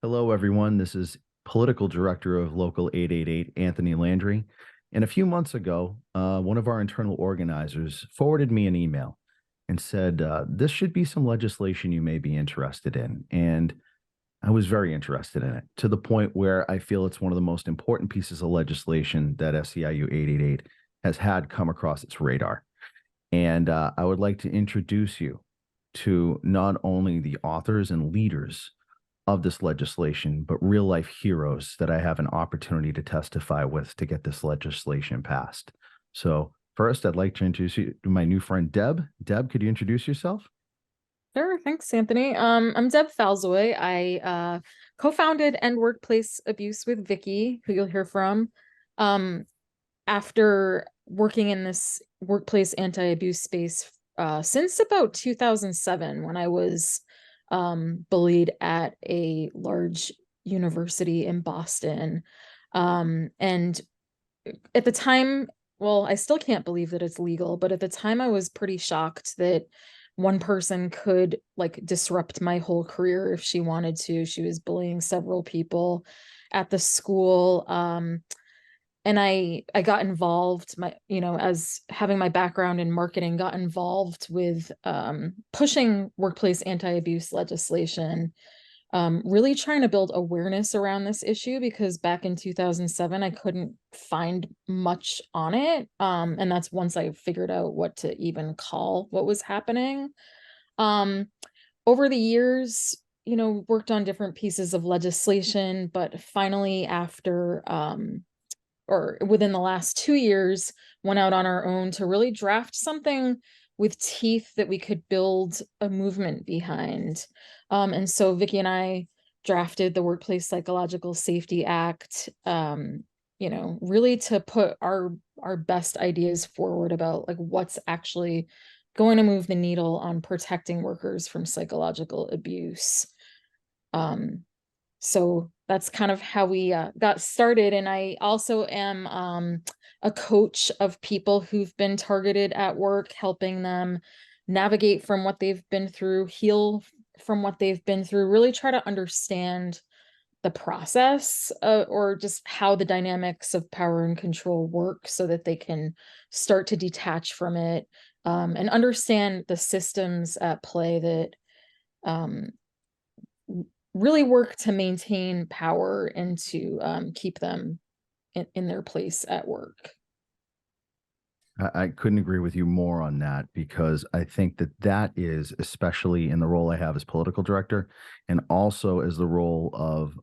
Hello, everyone. This is Political Director of Local 888, Anthony Landry. And a few months ago, one of our internal organizers forwarded me an email and said, this should be some legislation you may be interested in. And I was very interested in it, to the point where I feel it's one of the most important pieces of legislation that SEIU 888 has had come across its radar. And I would like to introduce you to not only the authors and leaders of this legislation, but real life heroes that I have an opportunity to testify with to get this legislation passed. So first, I'd like to introduce you to my new friend, Deb. Deb, could you introduce yourself? Sure, thanks, Anthony. I'm Deb Falzoi. I co-founded End Workplace Abuse with Vicki, who you'll hear from. After working in this workplace anti-abuse space since about 2007, when I was bullied at a large university in Boston. And at the time, well, I still can't believe that it's legal, but at the time I was pretty shocked that one person could like disrupt my whole career if she wanted to. She was bullying several people at the school. And I got involved, as having my background in marketing, got involved with pushing workplace anti-abuse legislation, really trying to build awareness around this issue, because back in 2007 I couldn't find much on it, and that's once I figured out what to even call what was happening. Over the years, worked on different pieces of legislation, but finally, after or within the last 2 years, went out on our own to really draft something with teeth that we could build a movement behind. And so Vicki and I drafted the Workplace Psychological Safety Act, really to put our best ideas forward about like what's actually going to move the needle on protecting workers from psychological abuse. So that's kind of how we got started. And I also am a coach of people who've been targeted at work, helping them navigate from what they've been through, heal from what they've been through, really try to understand the process, or just how the dynamics of power and control work, so that they can start to detach from it, and understand the systems at play that really work to maintain power and to keep them in their place at work. I couldn't agree with you more on that, because I think that that is, especially in the role I have as political director, and also as the role of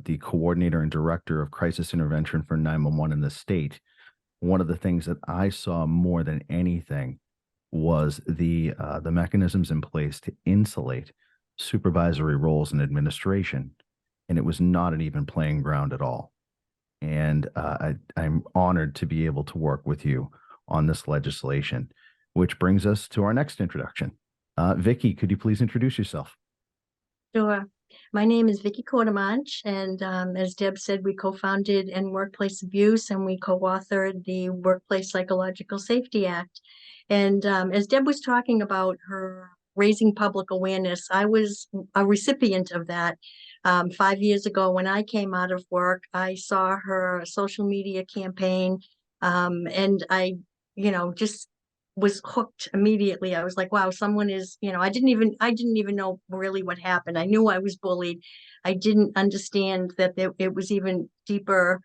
the coordinator and director of crisis intervention for 911 in the state. One of the things that I saw more than anything was the mechanisms in place to insulate supervisory roles in administration, and it was not an even playing ground at all. And I'm honored to be able to work with you on this legislation, which brings us to our next introduction. Vicki, could you please introduce yourself? Sure. My name is Vicki Courtemanche, and as Deb said, we co-founded End Workplace Abuse, and we co-authored the Workplace Psychological Safety Act. And as Deb was talking about her raising public awareness, I was a recipient of that. 5 years ago, when I came out of work, I saw her social media campaign, and I just was hooked immediately. I was like, wow, someone is, I didn't even know really what happened. I knew I was bullied. I didn't understand that it was even deeper,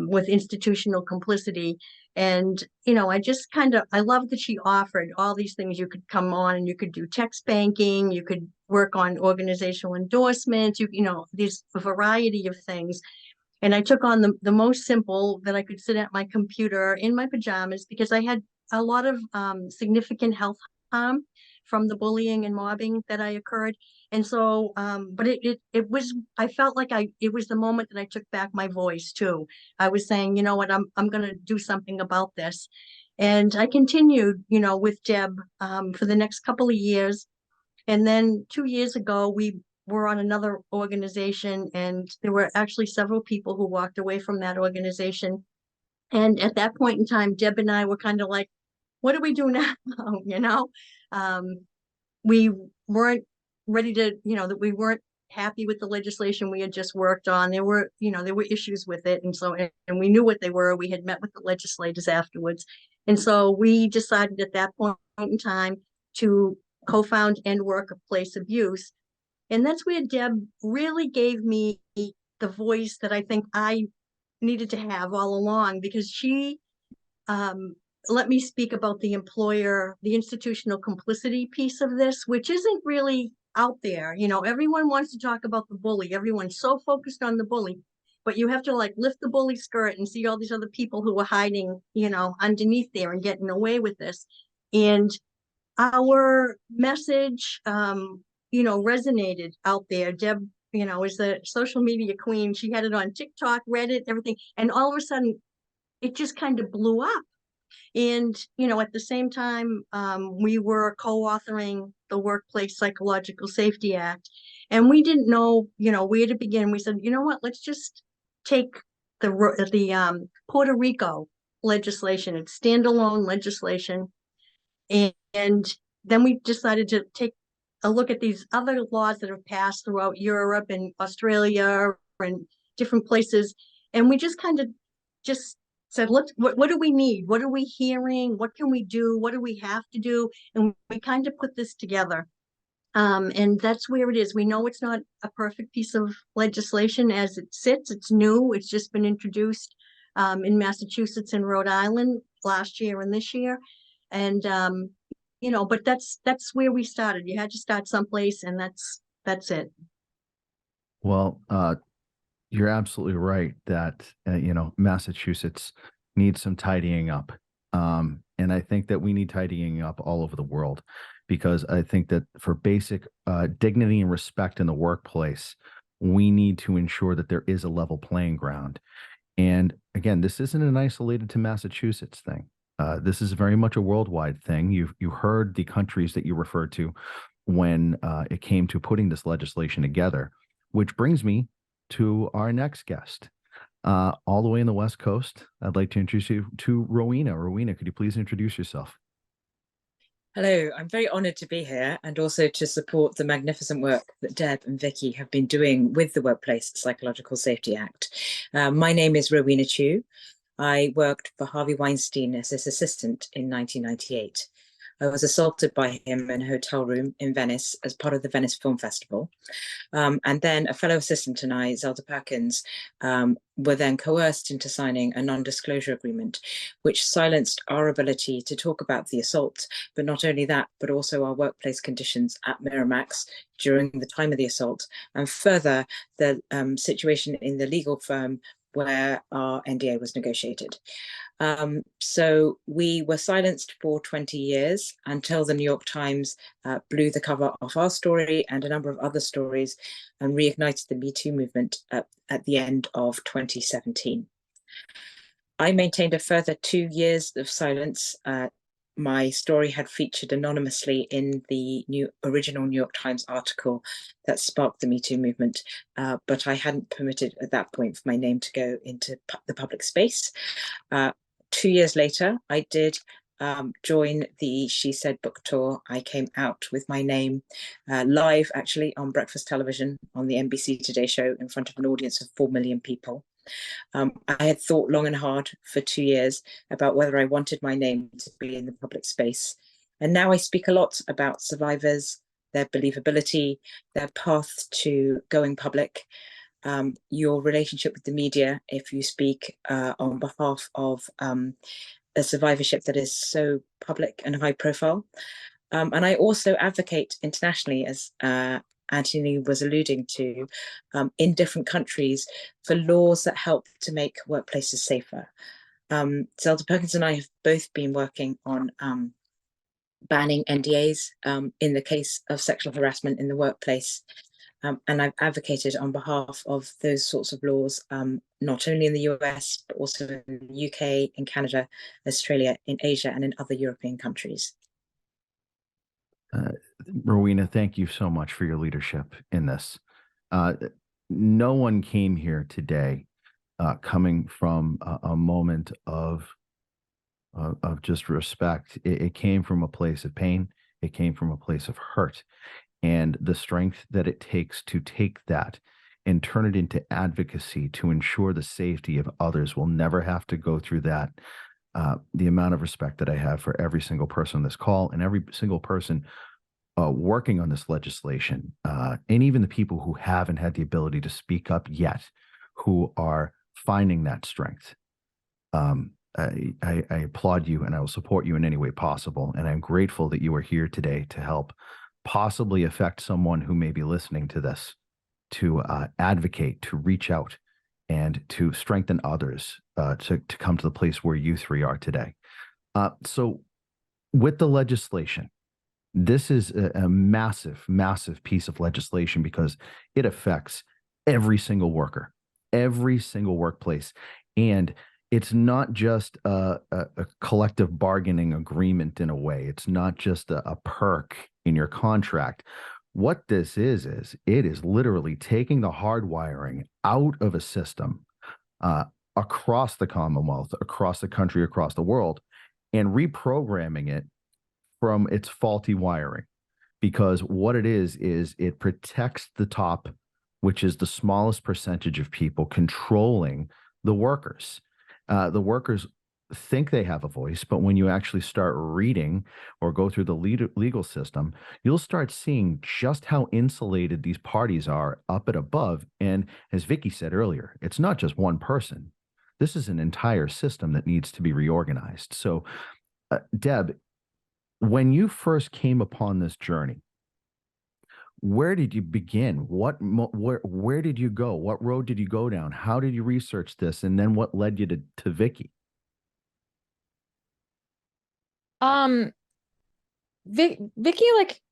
with institutional complicity. And, I love that she offered all these things. You could come on and you could do text banking, you could work on organizational endorsements, these variety of things. And I took on the most simple, that I could sit at my computer in my pajamas, because I had a lot of significant health harm from the bullying and mobbing that I occurred. And so, but it was, I felt like it was the moment that I took back my voice too. I was saying, you know what, I'm going to do something about this. And I continued, with Deb for the next couple of years. And then 2 years ago, we were on another organization, and there were actually several people who walked away from that organization. And at that point in time, Deb and I were kind of like, what do we do now? We weren't ready to, that we weren't happy with the legislation we had just worked on. There were issues with it. And so, and we knew what they were. We had met with the legislators afterwards. And so we decided at that point in time to co-found End Workplace Abuse. And that's where Deb really gave me the voice that I think I needed to have all along, because she let me speak about the institutional complicity piece of this, which isn't really out there. Everyone wants to talk about the bully. Everyone's so focused on the bully, but you have to like lift the bully skirt and see all these other people who are hiding, underneath there and getting away with this. And our message, resonated out there. Deb, is the social media queen. She had it on TikTok, Reddit, everything. And all of a sudden it just kind of blew up. And, at the same time, we were co-authoring the Workplace Psychological Safety Act. And we didn't know, where to begin. We said, you know what, let's just take the Puerto Rico legislation. It's standalone legislation. And then we decided to take a look at these other laws that have passed throughout Europe and Australia and different places. And we just kind of said, what do we need? What are we hearing? What can we do? What do we have to do? And we kind of put this together. And that's where it is. We know it's not a perfect piece of legislation as it sits. It's new. It's just been introduced in Massachusetts and Rhode Island last year and this year. And, but that's where we started. You had to start someplace, and that's it. Well, you're absolutely right that, Massachusetts needs some tidying up. And I think that we need tidying up all over the world, because I think that for basic dignity and respect in the workplace, we need to ensure that there is a level playing ground. And again, this isn't an isolated to Massachusetts thing. This is very much a worldwide thing. You heard the countries that you referred to when it came to putting this legislation together, which brings me to our next guest. All the way in the West Coast, I'd like to introduce you to Rowena. Rowena, could you please introduce yourself? Hello, I'm very honoured to be here and also to support the magnificent work that Deb and Vicky have been doing with the Workplace Psychological Safety Act. My name is Rowena Chiu. I worked for Harvey Weinstein as his assistant in 1998. I was assaulted by him in a hotel room in Venice as part of the Venice Film Festival. And then a fellow assistant and I, Zelda Perkins, were then coerced into signing a non-disclosure agreement, which silenced our ability to talk about the assault, but not only that, but also our workplace conditions at Miramax during the time of the assault, and further, the situation in the legal firm where our NDA was negotiated. So we were silenced for 20 years until the New York Times blew the cover off our story and a number of other stories and reignited the Me Too movement at the end of 2017. I maintained a further 2 years of silence. My story had featured anonymously in the original New York Times article that sparked the Me Too movement, but I hadn't permitted at that point for my name to go into the public space. 2 years later, I did join the She Said book tour. I came out with my name live, actually, on breakfast television on the NBC Today show in front of an audience of 4 million people. I had thought long and hard for 2 years about whether I wanted my name to be in the public space. And now I speak a lot about survivors, their believability, their path to going public, your relationship with the media, if you speak on behalf of a survivorship that is so public and high profile. And I also advocate internationally, as Anthony was alluding to, in different countries for laws that help to make workplaces safer. Zelda Perkins and I have both been working on banning NDAs in the case of sexual harassment in the workplace. And I've advocated on behalf of those sorts of laws, not only in the US, but also in the UK, in Canada, Australia, in Asia, and in other European countries. Rowena, thank you so much for your leadership in this. No one came here today coming from a moment of just respect. It came from a place of pain. It came from a place of hurt, and the strength that it takes to take that and turn it into advocacy to ensure the safety of others will never have to go through that. The amount of respect that I have for every single person on this call and every single person working on this legislation, and even the people who haven't had the ability to speak up yet, who are finding that strength. I applaud you, and I will support you in any way possible. And I'm grateful that you are here today to help possibly affect someone who may be listening to this, to advocate, to reach out, and to strengthen others to come to the place where you three are today. So with the legislation, this is a massive, massive piece of legislation because it affects every single worker, every single workplace. And it's not just a collective bargaining agreement in a way. It's not just a perk in your contract. What this is it is literally taking the hardwiring out of a system across the Commonwealth, across the country, across the world, and reprogramming it from its faulty wiring. Because what it is it protects the top, which is the smallest percentage of people controlling the workers. The workers think they have a voice, but when you actually start reading or go through the legal system, you'll start seeing just how insulated these parties are up and above. And as Vicki said earlier, it's not just one person. This is an entire system that needs to be reorganized. So, Deb, when you first came upon this journey, where did you begin? Where did you go? What road did you go down? How did you research this? And then what led you to Vicki? Vicki, like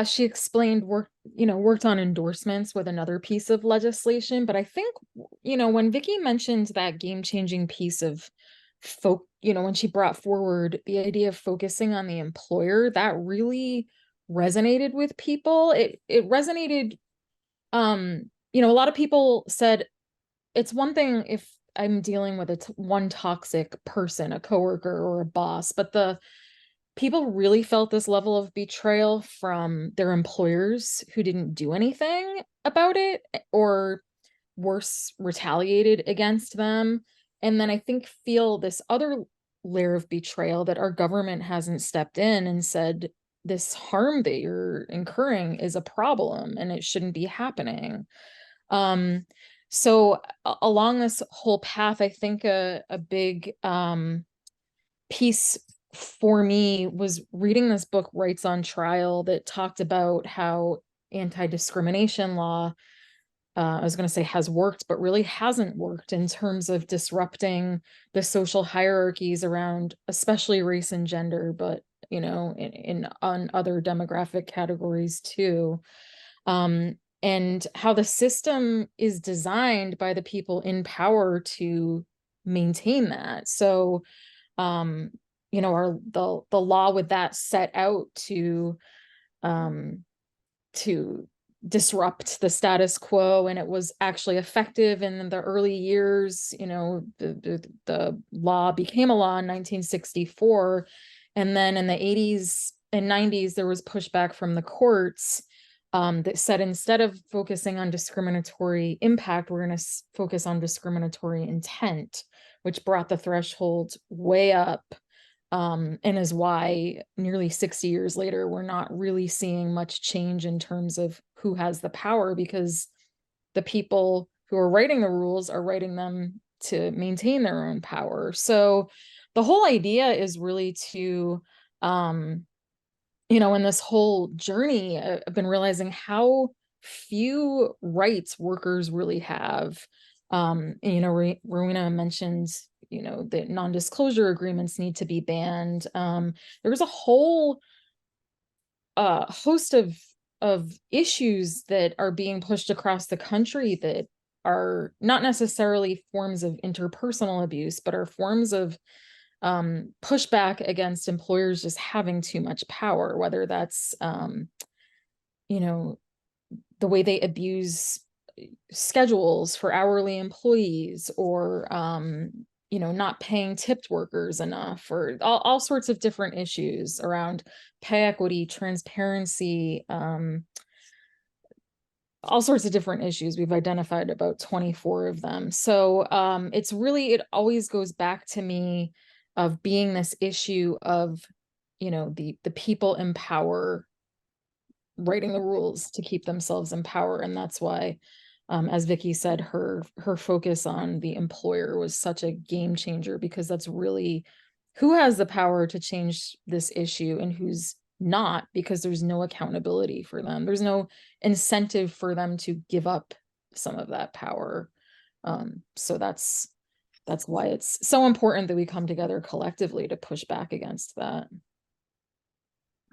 she explained, worked on endorsements with another piece of legislation. But I think, when Vicki mentioned that game-changing piece of when she brought forward the idea of focusing on the employer, that really resonated with people. It resonated. A lot of people said it's one thing if I'm dealing with one toxic person, a coworker or a boss, but the people really felt this level of betrayal from their employers who didn't do anything about it, or worse, retaliated against them. And then I think feel this other layer of betrayal that our government hasn't stepped in and said, this harm that you're incurring is a problem and it shouldn't be happening. So along this whole path, I think a big piece for me was reading this book, Rights on Trial, that talked about how anti-discrimination law, I was going to say has worked, but really hasn't worked in terms of disrupting the social hierarchies around, especially race and gender, but on other demographic categories too. And how the system is designed by the people in power to maintain that. So, the law with that set out to disrupt the status quo, and it was actually effective in the early years. The law became a law in 1964, and then in the 80s and 90s there was pushback from the courts that said, instead of focusing on discriminatory impact, we're going to focus on discriminatory intent, which brought the threshold way up. And is why nearly 60 years later, we're not really seeing much change in terms of who has the power, because the people who are writing the rules are writing them to maintain their own power. So the whole idea is really to, in this whole journey, I've been realizing how few rights workers really have. Rowena mentioned, that non-disclosure agreements need to be banned. There was a whole host of issues that are being pushed across the country that are not necessarily forms of interpersonal abuse, but are forms of pushback against employers just having too much power, whether that's, the way they abuse schedules for hourly employees, or not paying tipped workers enough, or all sorts of different issues around pay equity, transparency, all sorts of different issues. We've identified about 24 of them. So it always goes back to me of being this issue of, the people in power writing the rules to keep themselves in power. And that's why, as Vicki said, her focus on the employer was such a game changer, because that's really who has the power to change this issue and who's not, because there's no accountability for them. There's no incentive for them to give up some of that power. So that's why it's so important that we come together collectively to push back against that.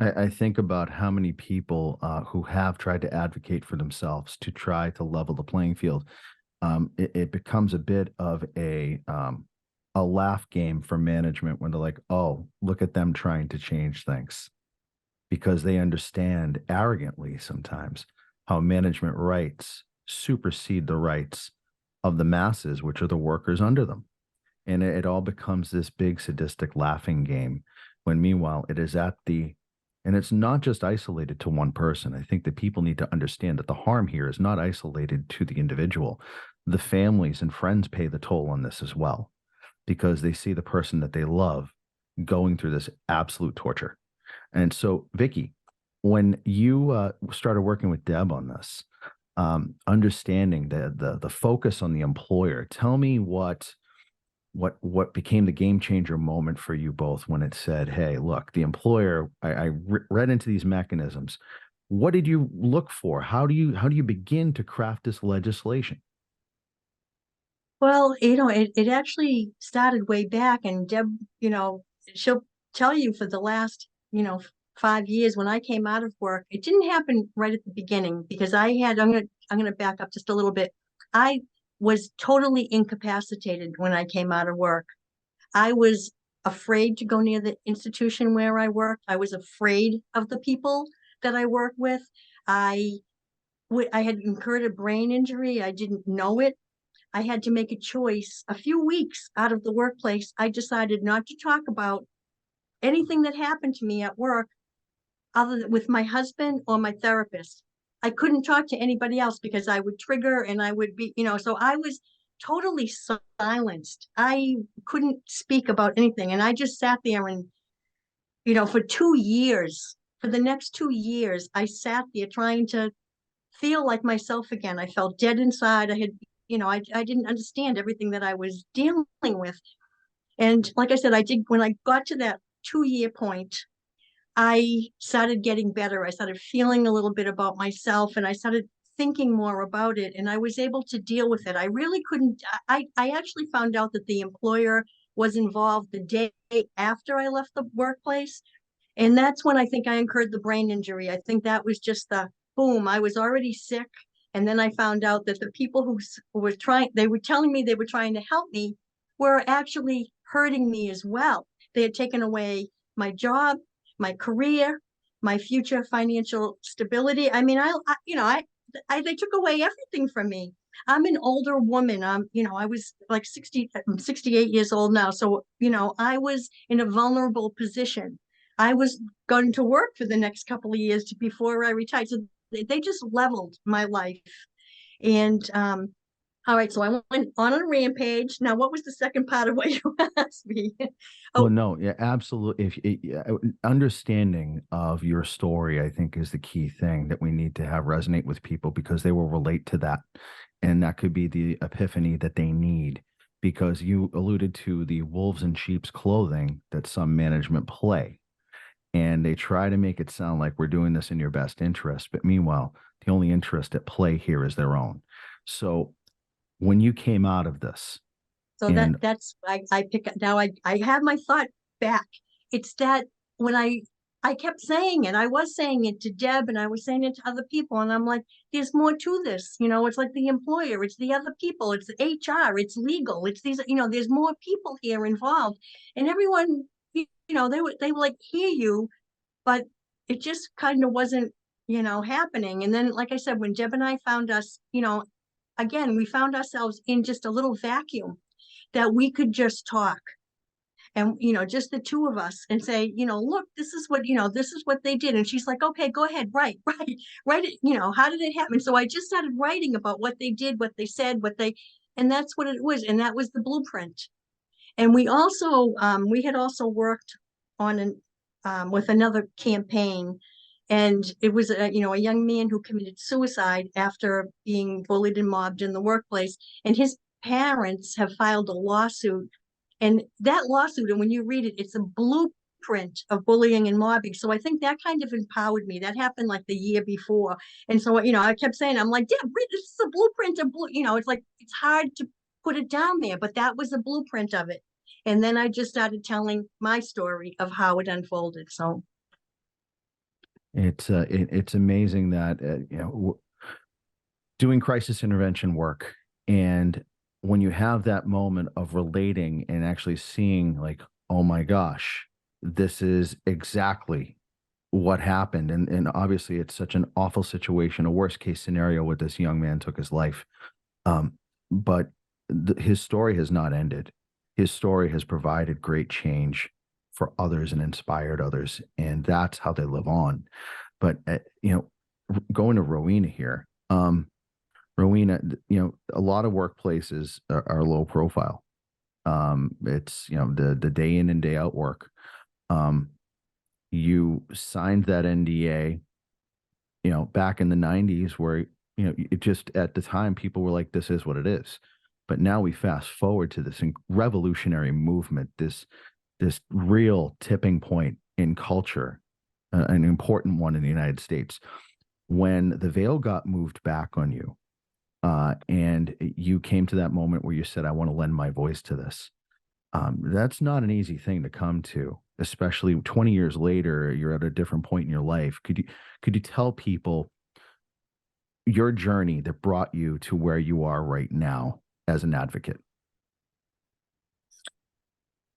I think about how many people who have tried to advocate for themselves to try to level the playing field. It becomes a bit of a laugh game for management when they're like, "Oh, look at them trying to change things," because they understand arrogantly sometimes how management rights supersede the rights of the masses, which are the workers under them. And it all becomes this big sadistic laughing game when meanwhile it is and it's not just isolated to one person. I think that people need to understand that the harm here is not isolated to the individual. The families and friends pay the toll on this as well, because they see the person that they love going through this absolute torture. And so, Vicki, when you started working with Deb on this, understanding the focus on the employer, tell me what became the game changer moment for you both when it said, "Hey, look, the employer." I read into these mechanisms. What did you look for? How do you begin to craft this legislation? Well, it actually started way back, and Deb, she'll tell you for the last, 5 years when I came out of work, it didn't happen right at the beginning, because I'm gonna back up just a little bit. I was totally incapacitated when I came out of work. I was afraid to go near the institution where I worked. I was afraid of the people that I work with. I had incurred a brain injury. I didn't know it. I had to make a choice. A few weeks out of the workplace, I decided not to talk about anything that happened to me at work other than with my husband or my therapist. I couldn't talk to anybody else because I would trigger and I would be, so I was totally silenced. I couldn't speak about anything. And I just sat there and, for 2 years, for the next 2 years, I sat there trying to feel like myself again. I felt dead inside. I didn't understand everything that I was dealing with. And like I said, when I got to that 2 year point, I started getting better. I started feeling a little bit about myself, and I started thinking more about it, and I was able to deal with it. I really couldn't. I actually found out that the employer was involved the day after I left the workplace. And that's when I think I incurred the brain injury. I think that was just the boom. I was already sick. And then I found out that the people who were they were telling me they were trying to help me, were actually hurting me as well. They had taken away my job, my career, my future financial stability. I mean, they took away everything from me. I'm an older woman. I was like I'm 68 years old now. So, I was in a vulnerable position. I was going to work for the next couple of years before I retired. So they just leveled my life. And all right, so I went on a rampage. Now, what was the second part of what you asked me? Well, no, yeah, absolutely. Understanding of your story, I think, is the key thing that we need to have resonate with people, because they will relate to that. And that could be the epiphany that they need, because you alluded to the wolves in sheep's clothing that some management play. And they try to make it sound like we're doing this in your best interest. But meanwhile, the only interest at play here is their own. So when you came out of this, So that's I pick up now. I have my thought back. It's that when I kept saying it, I was saying it to Deb and I was saying it to other people, and I'm like, there's more to this. It's like the employer, it's the other people, it's the HR, it's legal, it's these. There's more people here involved, and everyone, they would like hear you, but it just kind of wasn't, happening. And then, like I said, when Deb and I found us, again, we found ourselves in just a little vacuum. that we could just talk. And, just the two of us, and say, look, this is what they did. And she's like, okay, go ahead, write it. How did it happen? So I just started writing about what they did, what they said, and that's what it was. And that was the blueprint. And we had also worked on with another campaign, and it was a young man who committed suicide after being bullied and mobbed in the workplace, and his parents have filed a lawsuit. And that lawsuit, and when you read it, it's a blueprint of bullying and mobbing. So I think that kind of empowered me. That happened like the year before. And so, I kept saying, I'm like, yeah, this is a blueprint of, it's like, it's hard to put it down there, but that was a blueprint of it. And then I just started telling my story of how it unfolded. So it's amazing that, doing crisis intervention work, and when you have that moment of relating and actually seeing like, oh my gosh, this is exactly what happened. And obviously it's such an awful situation, a worst case scenario where this young man took his life. But his story has not ended. His story has provided great change for others and inspired others. And that's how they live on. But, going to Rowena here, Rowena, a lot of workplaces are low profile. It's, the day in and day out work. You signed that NDA, back in the 90s where, it just, at the time, people were like, this is what it is. But now we fast forward to this revolutionary movement, this real tipping point in culture, an important one in the United States. When the veil got moved back on you, and you came to that moment where you said, I want to lend my voice to this. That's not an easy thing to come to, especially 20 years later. You're at a different point in your life. Could you tell people your journey that brought you to where you are right now as an advocate?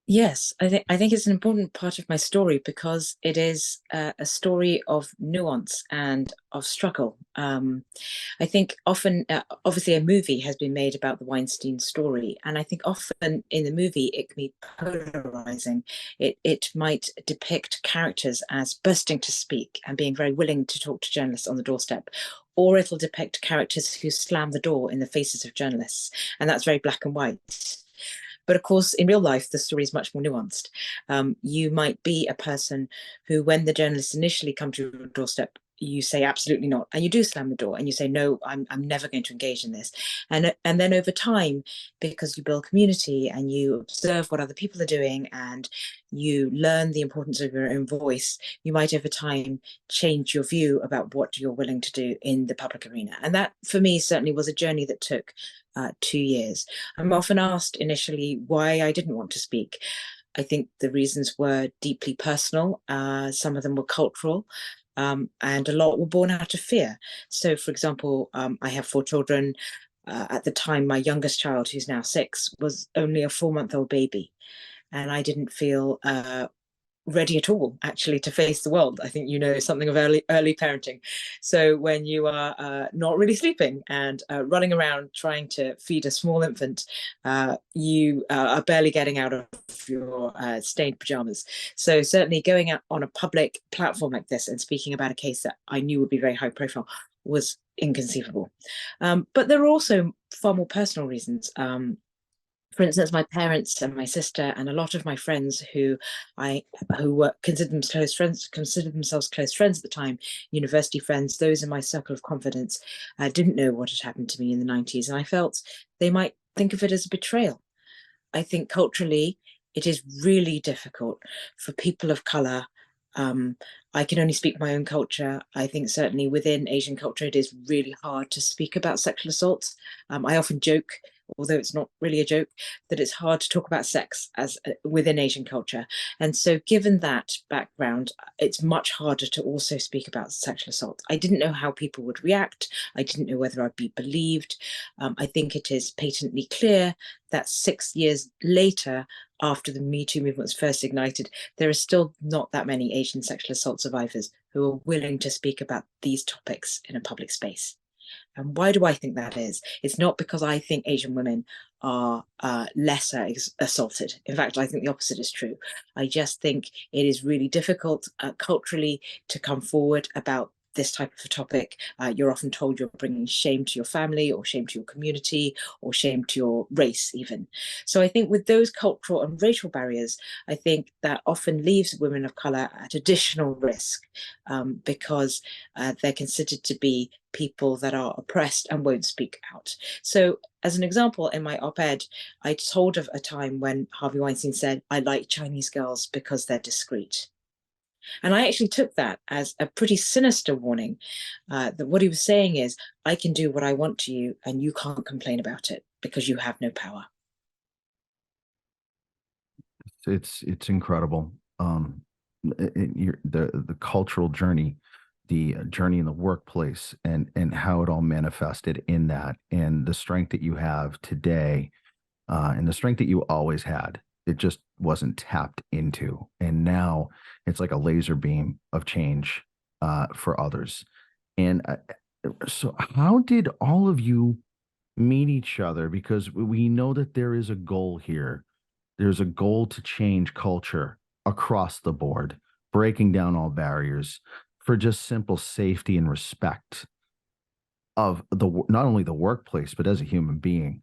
Yes, I think it's an important part of my story because it is a story of nuance and of struggle. I think often, obviously, a movie has been made about the Weinstein story, and I think often in the movie it can be polarizing. It might depict characters as bursting to speak and being very willing to talk to journalists on the doorstep, or it'll depict characters who slam the door in the faces of journalists, and that's very black and white. But of course, in real life, the story is much more nuanced. You might be a person who, when the journalists initially come to your doorstep, you say absolutely not, and you do slam the door and you say, no, I'm never going to engage in this. And then over time, because you build community and you observe what other people are doing and you learn the importance of your own voice, you might over time change your view about what you're willing to do in the public arena. And that, for me, certainly was a journey that took 2 years. I'm often asked initially why I didn't want to speak. I think the reasons were deeply personal. Some of them were cultural, and a lot were born out of fear. So, for example, I have 4 children. At the time, my youngest child, who's now 6, was only a 4-month-old baby. And I didn't feel ready at all, actually, to face the world. I think something of early parenting. So when you are not really sleeping and running around trying to feed a small infant, you are barely getting out of your stained pajamas. So certainly going out on a public platform like this and speaking about a case that I knew would be very high profile was inconceivable. But there are also far more personal reasons. For instance, my parents and my sister and a lot of my friends who considered themselves close friends at the time, university friends, those in my circle of confidence, didn't know what had happened to me in the 90s. And I felt they might think of it as a betrayal. I think culturally, it is really difficult for people of color. I can only speak my own culture. I think certainly within Asian culture, it is really hard to speak about sexual assaults. I often joke, although it's not really a joke, that it's hard to talk about sex as within Asian culture. And so given that background, it's much harder to also speak about sexual assault. I didn't know how people would react. I didn't know whether I'd be believed. I think it is patently clear that 6 years later, after the Me Too movement was first ignited, there are still not that many Asian sexual assault survivors who are willing to speak about these topics in a public space. And why do I think that is? It's not because I think Asian women are lesser assaulted. In fact, I think the opposite is true. I just think it is really difficult culturally to come forward about this type of a topic. You're often told you're bringing shame to your family, or shame to your community, or shame to your race even. So I think with those cultural and racial barriers, I think that often leaves women of colour at additional risk, because they're considered to be people that are oppressed and won't speak out. So as an example, in my op-ed, I told of a time when Harvey Weinstein said, "I like Chinese girls because they're discreet." And I actually took that as a pretty sinister warning, that what he was saying is, I can do what I want to you and you can't complain about it because you have no power. It's incredible. The cultural journey, the journey in the workplace, and how it all manifested in that, and the strength that you have today, and the strength that you always had. It just wasn't tapped into, and now it's like a laser beam of change for others. And so, how did all of you meet each other? Because we know that there is a goal here. There's a goal to change culture across the board, breaking down all barriers for just simple safety and respect of not only the workplace, but as a human being.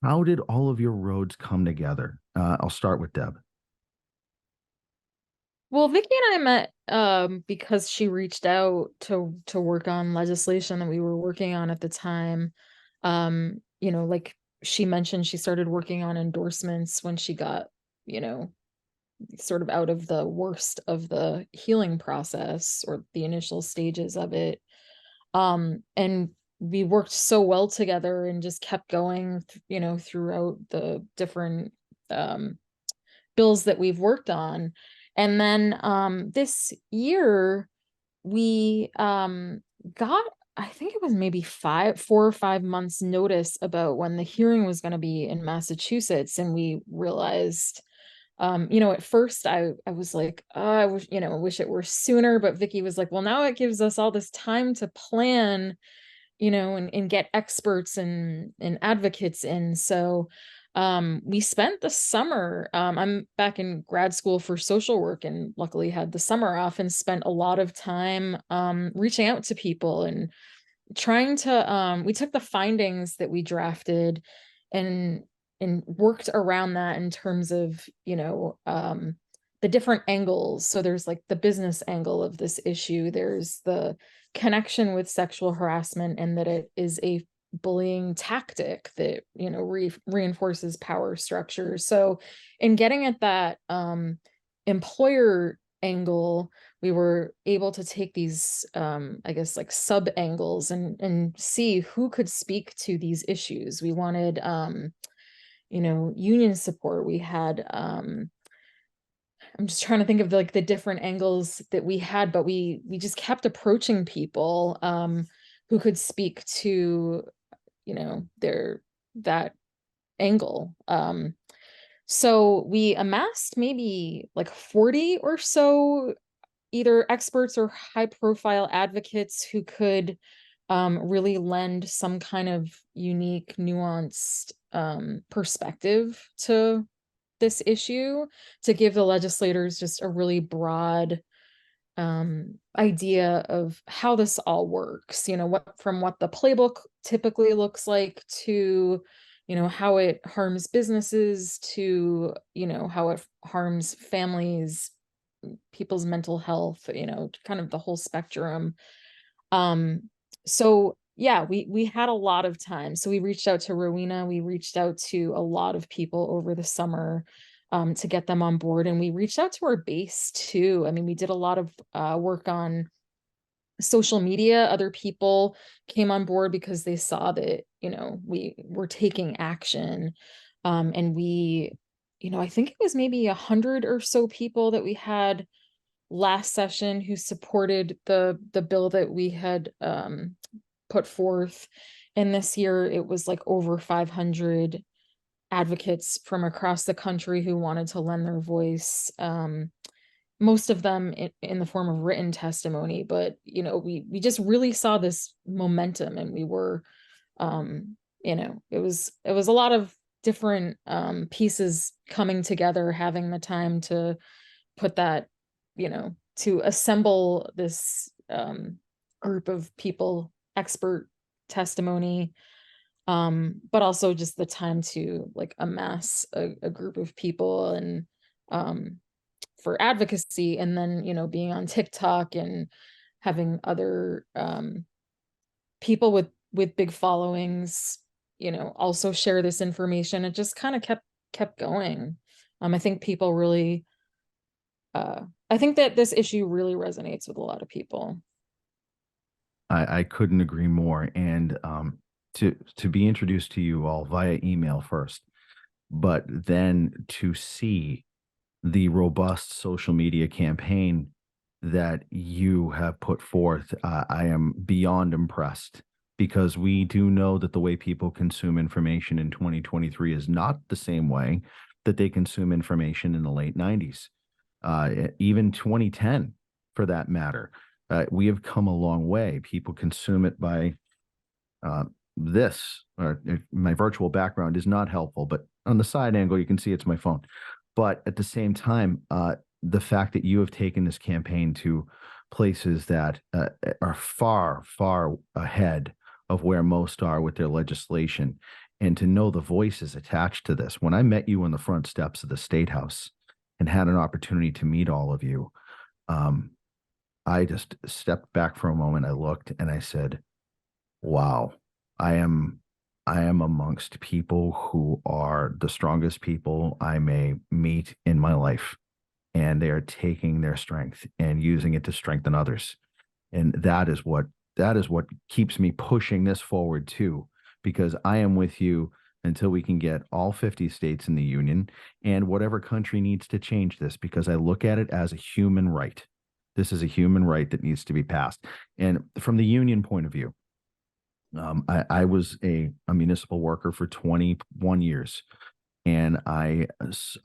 How did all of your roads come together? I'll start with Deb. Well, Vicky and I met because she reached out to work on legislation that we were working on at the time. Like she mentioned, she started working on endorsements when she got, sort of out of the worst of the healing process, or the initial stages of it. And we worked so well together and just kept going, throughout the different bills that we've worked on. And then this year we got, I think it was maybe 4 or 5 months notice about when the hearing was going to be in Massachusetts. And we realized, at first I was like, oh, I wish it were sooner. But Vicky was like, well, now it gives us all this time to plan, and get experts and advocates in. So we spent the summer, I'm back in grad school for social work, and luckily had the summer off, and spent a lot of time reaching out to people and trying to we took the findings that we drafted and worked around that in terms of, the different angles. So there's like the business angle of this issue, there's the connection with sexual harassment, and that it is a bullying tactic that, reinforces power structures. So in getting at that employer angle, we were able to take these I guess like sub angles and see who could speak to these issues. We wanted union support. We had I'm just trying to think of like the different angles that we had, but we just kept approaching people who could speak to, that angle. So we amassed maybe like 40 or so either experts or high profile advocates who could really lend some kind of unique, nuanced perspective to this issue, to give the legislators just a really broad idea of how this all works, what the playbook typically looks like, to how it harms businesses, to how it harms families, people's mental health, kind of the whole spectrum. So yeah, we had a lot of time. So we reached out to Rowena, we reached out to a lot of people over the summer to get them on board. And we reached out to our base too. I mean, we did a lot of work on social media. Other people came on board because they saw that, we were taking action. And we, I think it was maybe 100 or so people that we had last session who supported the bill that we had put forth. And this year it was like over 500 advocates from across the country who wanted to lend their voice. most of them in the form of written testimony, but we just really saw this momentum, and we were it was a lot of different pieces coming together, having the time to put that, to assemble this group of people, expert testimony, but also just the time to like amass a group of people and for advocacy, and then being on TikTok and having other people with big followings also share this information. It just kind of kept going. I think people really I think that this issue really resonates with a lot of people. I couldn't agree more. And to be introduced to you all via email first, but then to see the robust social media campaign that you have put forth, I am beyond impressed, because we do know that the way people consume information in 2023 is not the same way that they consume information in the late 90s, even 2010 for that matter. We have come a long way. People consume it by this, or my virtual background is not helpful, but on the side angle, you can see it's my phone. But at the same time, the fact that you have taken this campaign to places that are far, far ahead of where most are with their legislation, and to know the voices attached to this. When I met you on the front steps of the State House and had an opportunity to meet all of you, I just stepped back for a moment. I looked and I said, wow, I am amongst people who are the strongest people I may meet in my life, and they are taking their strength and using it to strengthen others. And that is what keeps me pushing this forward too, because I am with you until we can get all 50 states in the union and whatever country needs to change this, because I look at it as a human right. This is a human right that needs to be passed. And from the union point of view, I was a municipal worker for 21 years, and I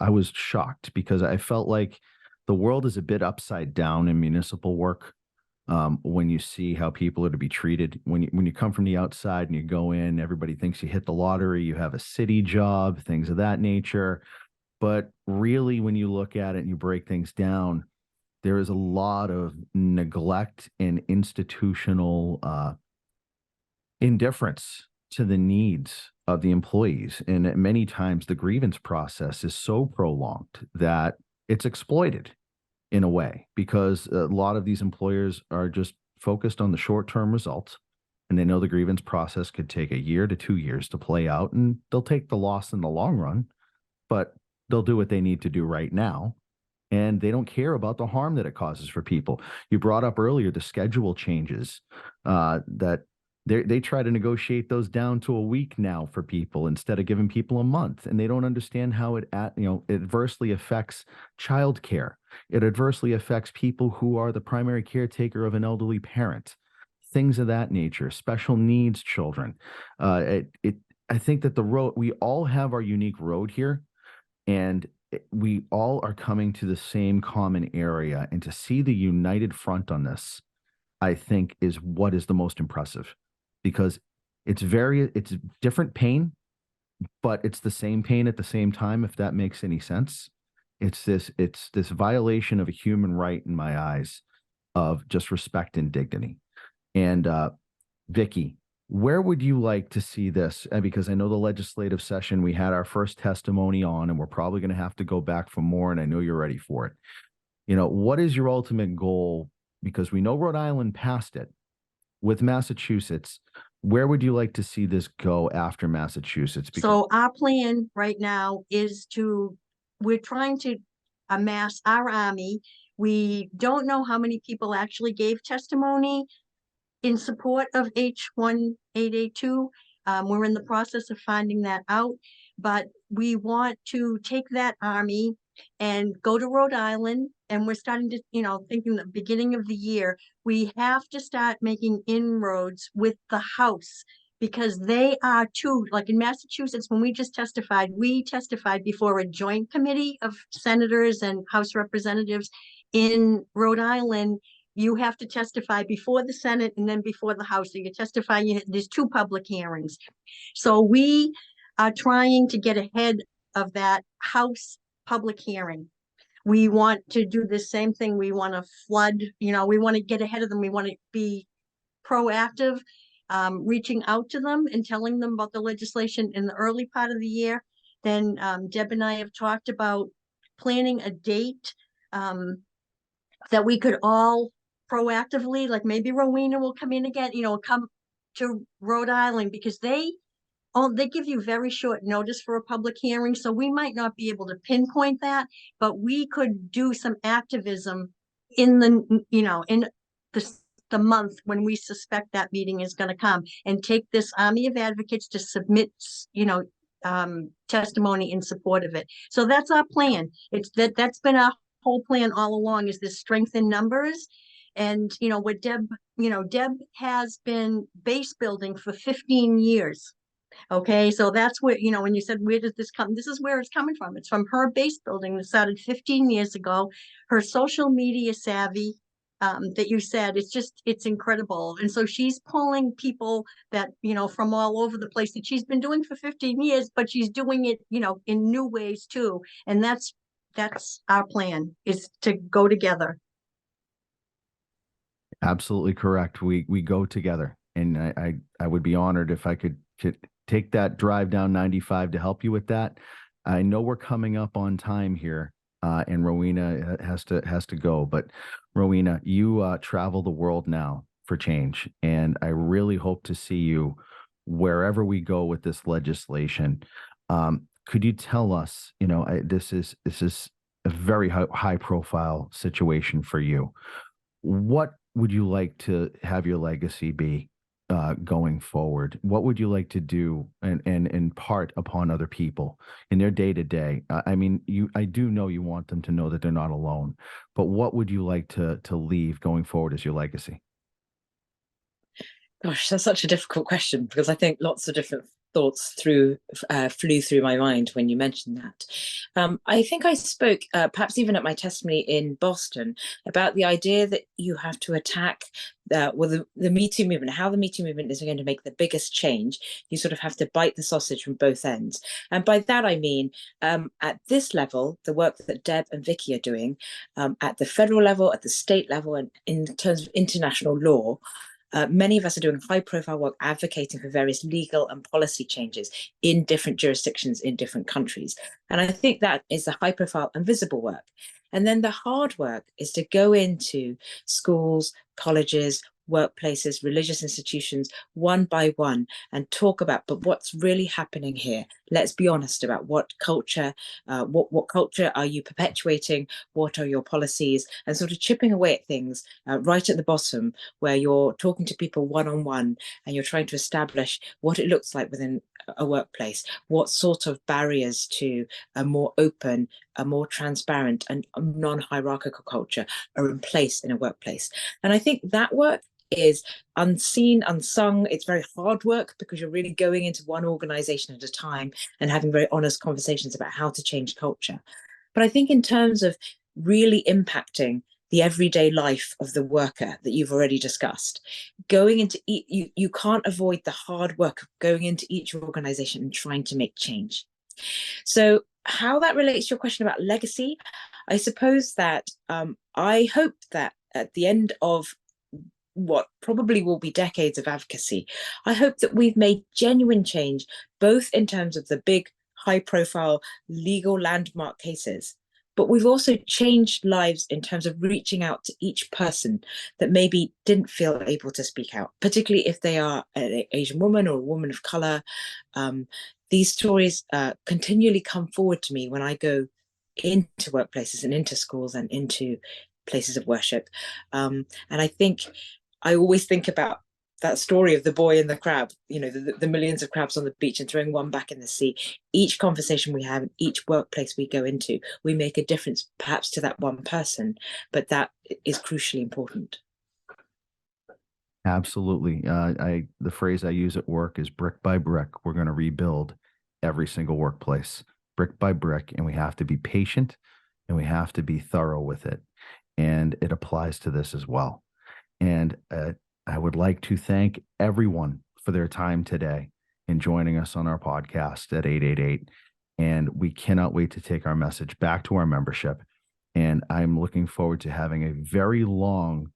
was shocked because I felt like the world is a bit upside down in municipal work. When you see how people are to be treated, when you come from the outside and you go in, everybody thinks you hit the lottery, you have a city job, things of that nature. But really, when you look at it and you break things down, there is a lot of neglect and institutional indifference to the needs of the employees. And many times the grievance process is so prolonged that it's exploited in a way, because a lot of these employers are just focused on the short-term results, and they know the grievance process could take 1 year to 2 years to play out, and they'll take the loss in the long run, but they'll do what they need to do right now. And they don't care about the harm that it causes for people. You brought up earlier the schedule changes that they try to negotiate those down to a week now for people instead of giving people a month. And they don't understand how it adversely affects childcare. It adversely affects people who are the primary caretaker of an elderly parent, things of that nature, special needs children. I think that we all have our unique road here, and we all are coming to the same common area. And to see the united front on this, I think, is what is the most impressive, because it's different pain, but it's the same pain at the same time, if that makes any sense. It's this violation of a human right in my eyes, of just respect and dignity. And Vicki, where would you like to see this? Because I know the legislative session, we had our first testimony on, and we're probably going to have to go back for more, and I know you're ready for it. What is your ultimate goal? Because we know Rhode Island passed it. With Massachusetts, where would you like to see this go after Massachusetts? So our plan right now is we're trying to amass our army. We don't know how many people actually gave testimony in support of H.1882. We're in the process of finding that out, but we want to take that army and go to Rhode Island. And we're starting to, thinking the beginning of the year, we have to start making inroads with the House, because they are too, like in Massachusetts, when we testified before a joint committee of senators and House representatives, in Rhode Island, you have to testify before the Senate and then before the House. So you testify, there's 2 public hearings. So we are trying to get ahead of that House public hearing. We want to do the same thing. We want to flood, we want to get ahead of them. We want to be proactive, reaching out to them and telling them about the legislation in the early part of the year. Then Deb and I have talked about planning a date that we could all proactively, like maybe Rowena will come in again, come to Rhode Island, because they give you very short notice for a public hearing. So we might not be able to pinpoint that, but we could do some activism in the, in the month when we suspect that meeting is going to come, and take this army of advocates to submit, testimony in support of it. So that's our plan. That's been our whole plan all along, is this strength in numbers. And, what Deb has been base building for 15 years. Okay, so that's where, when you said, where does this come? This is where it's coming from. It's from her base building that started 15 years ago. Her social media savvy, that you said, it's incredible. And so she's pulling people that, from all over the place, that she's been doing for 15 years, but she's doing it, in new ways too. And that's our plan, is to go together. Absolutely correct. We go together, and I would be honored if I could take that drive down 95 to help you with that. I know we're coming up on time here, and Rowena has to go. But Rowena, you travel the world now for change, and I really hope to see you wherever we go with this legislation. Could you tell us? This is a very high profile situation for you. What would you like to have your legacy be going forward? What would you like to do and impart upon other people in their day to day? I do know you want them to know that they're not alone, but what would you like to leave going forward as your legacy? Gosh, that's such a difficult question, because I think lots of different thoughts flew through my mind when you mentioned that. I think I spoke, perhaps even at my testimony in Boston, about the idea that you have to attack the Me Too movement, how the Me Too movement is going to make the biggest change. You sort of have to bite the sausage from both ends. And by that, I mean, at this level, the work that Deb and Vicki are doing, at the federal level, at the state level, and in terms of international law, many of us are doing high-profile work advocating for various legal and policy changes in different jurisdictions in different countries. And I think that is the high-profile and visible work. And then the hard work is to go into schools, colleges, workplaces, religious institutions, one by one, and talk about, but what's really happening here? Let's be honest about what culture, what culture are you perpetuating? What are your policies? And sort of chipping away at things right at the bottom, where you're talking to people one-on-one, and you're trying to establish what it looks like within a workplace, what sort of barriers to a more open, a more transparent and non-hierarchical culture are in place in a workplace. And I think that work is unseen, unsung. It's very hard work, because you're really going into one organization at a time and having very honest conversations about how to change culture. But I think in terms of really impacting the everyday life of the worker that you've already discussed, going into you can't avoid the hard work of going into each organization and trying to make change. So how that relates to your question about legacy, I suppose that I hope that at the end of what probably will be decades of advocacy, I hope that we've made genuine change, both in terms of the big, high-profile legal landmark cases, but we've also changed lives in terms of reaching out to each person that maybe didn't feel able to speak out, particularly if they are an Asian woman or a woman of color. These stories continually come forward to me when I go into workplaces and into schools and into places of worship. And I think I always think about that story of the boy and the crab, the millions of crabs on the beach and throwing one back in the sea. Each conversation we have, each workplace we go into, we make a difference perhaps to that one person, but that is crucially important. Absolutely. The phrase I use at work is brick by brick. We're going to rebuild every single workplace, brick by brick, and we have to be patient and we have to be thorough with it. and it applies to this as well. And I would like to thank everyone for their time today in joining us on our podcast at 888. And we cannot wait to take our message back to our membership. And I'm looking forward to having a very long,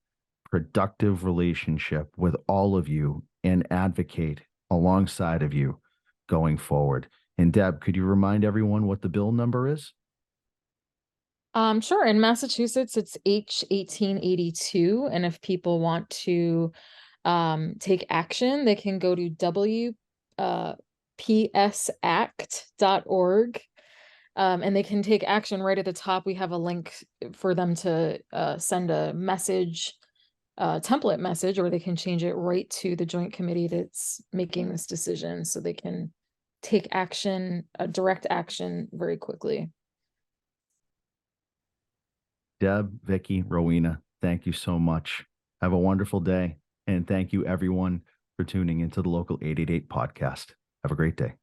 productive relationship with all of you and advocate alongside of you going forward. And Deb, could you remind everyone what the bill number is? Sure. In Massachusetts, it's H.1882. And if people want to take action, they can go to psact.org. And they can take action right at the top. We have a link for them to send a message, template message, or they can change it right to the joint committee that's making this decision, so they can take action, direct action very quickly. Deb, Vicki, Rowena, thank you so much. Have a wonderful day. And thank you everyone for tuning into the Local 888 podcast. Have a great day.